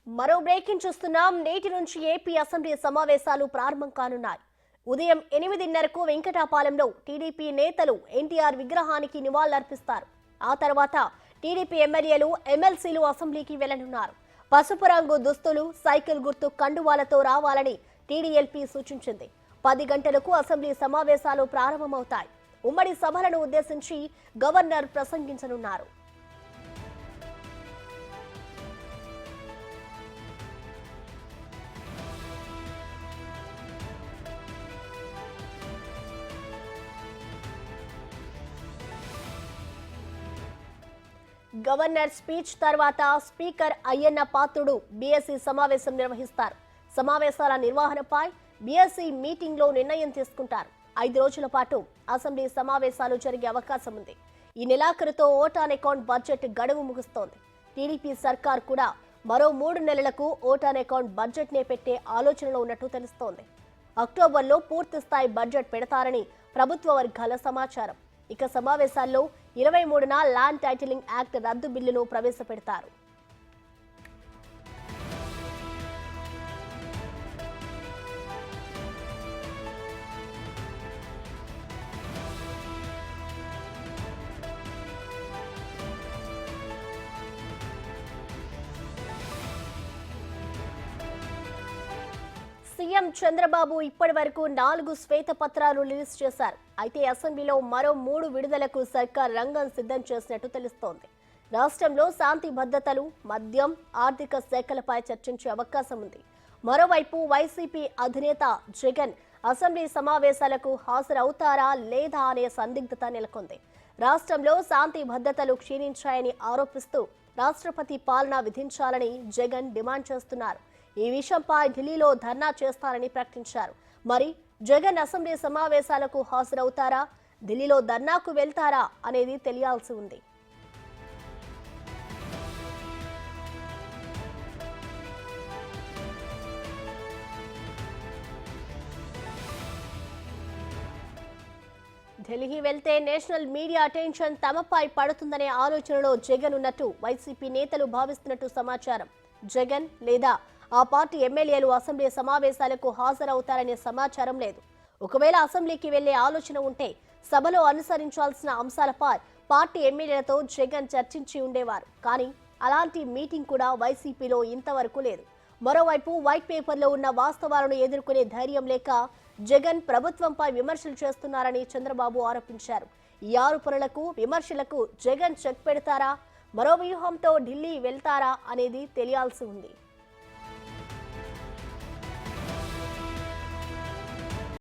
మరో బ్రేకింగ్ చూస్తున్నాం. నేటి నుంచి ఏపీ అసెంబ్లీ సమావేశాలు ప్రారంభం కానున్నాయి. ఉదయం 8:30కు వెంకటాపాలెంలో టీడీపీ నేతలు ఎన్టీఆర్ విగ్రహానికి నివాళులర్పిస్తారు. ఆ తర్వాత టీడీపీ ఎమ్మెల్యేలు, ఎమ్మెల్సీలు అసెంబ్లీకి వెళ్లనున్నారు. పసుపు రంగు దుస్తులు, సైకిల్ గుర్తు కండువాలతో రావాలని టీడీఎల్పీ సూచించింది. 10 గంటలకు అసెంబ్లీ సమావేశాలు ప్రారంభమవుతాయి. ఉమ్మడి సభలను ఉద్దేశించి గవర్నర్ ప్రసంగించనున్నారు. గవర్నర్ స్పీచ్ తర్వాత స్పీకర్ అయ్యన్న పాత్రుడు బీఎస్సీ సమావేశం నిర్వహిస్తారు. సమావేశాల నిర్వహణపై బీఎస్సీ మీటింగ్ లో నిర్ణయం తీసుకుంటారు. 5 రోజుల పాటు అసెంబ్లీ సమావేశాలు జరిగే అవకాశం ఉంది. ఈ నెలాఖరుతో ఓట్ ఆన్ అకౌంట్ బడ్జెట్ గడువు ముగుస్తోంది. టీడీపీ సర్కార్ కూడా మరో 3 నెలలకు ఓట్ ఆన్ అకౌంట్ బడ్జెట్ నే పెట్టే ఆలోచనలో ఉన్నట్టు తెలుస్తోంది. అక్టోబర్లో పూర్తి స్థాయి బడ్జెట్ పెడతారని ప్రభుత్వ వర్గాల సమాచారం. ఇక సమావేశాల్లో 23న ల్యాండ్ టైటిలింగ్ యాక్ట్ రద్దు బిల్లును ప్రవేశపెడతారు. సీఎం చంద్రబాబు ఇప్పటి వరకు 4 శ్వేతపత్రాలు రిలీజ్ చేశారు. అయితే అసెంబ్లీలో మరో 3 విడుదలకు సర్కార్ రంగం సిద్ధం చేసినట్టు తెలుస్తోంది. రాష్ట్రంలో శాంతి భద్రతలు, మద్యం, ఆర్థిక శాఖలపై చర్చించే అవకాశం ఉంది. మరోవైపు వైసీపీ అధినేత జగన్ అసెంబ్లీ సమావేశాలకు హాజరవుతారా లేదా అనే సందిగ్ధత నెలకొంది. రాష్ట్రంలో శాంతి భద్రతలు క్షీణించాయని ఆరోపిస్తూ రాష్ట్రపతి పాలన విధించాలని జగన్ డిమాండ్ చేస్తున్నారు. ఈ విషయంపై ఢిల్లీలో ధర్నా చేస్తారని ప్రకటించారు. మరి జగన్ అసెంబ్లీ సమావేశాలకు హాజరవుతారా, ఢిల్లీలో ధర్నాకు వెళ్తారా అనేది తెలియాల్సి ఉంది. ఢిల్లీ వెళ్తే నేషనల్ మీడియా అటెన్షన్ తమపై పడుతుందనే ఆలోచనలో జగన్ ఉన్నట్టు వైసీపీ నేతలు భావిస్తున్నట్టు సమాచారం. జగన్ లేదా ఆ పార్టీ ఎమ్మెల్యేలు అసెంబ్లీ సమావేశాలకు హాజరవుతారనే సమాచారం లేదు. ఒకవేళ అసెంబ్లీకి వెళ్లే ఆలోచన ఉంటే సభలో అనుసరించాల్సిన అంశాలపై పార్టీ ఎమ్మెల్యేలతో జగన్ చర్చించి ఉండేవారు. కానీ అలాంటి మీటింగ్ కూడా వైసీపీలో ఇంతవరకు లేదు. మరోవైపు వైట్ పేపర్లో ఉన్న వాస్తవాలను ఎదుర్కొనే ధైర్యం లేక జగన్ ప్రభుత్వంపై విమర్శలు చేస్తున్నారని చంద్రబాబు ఆరోపించారు. ఈ ఆరోపణలకు, విమర్శలకు జగన్ చెక్ పెడతారా, మరో వ్యూహంతో ఢిల్లీ వెళ్తారా అనేది తెలియాల్సి ఉంది.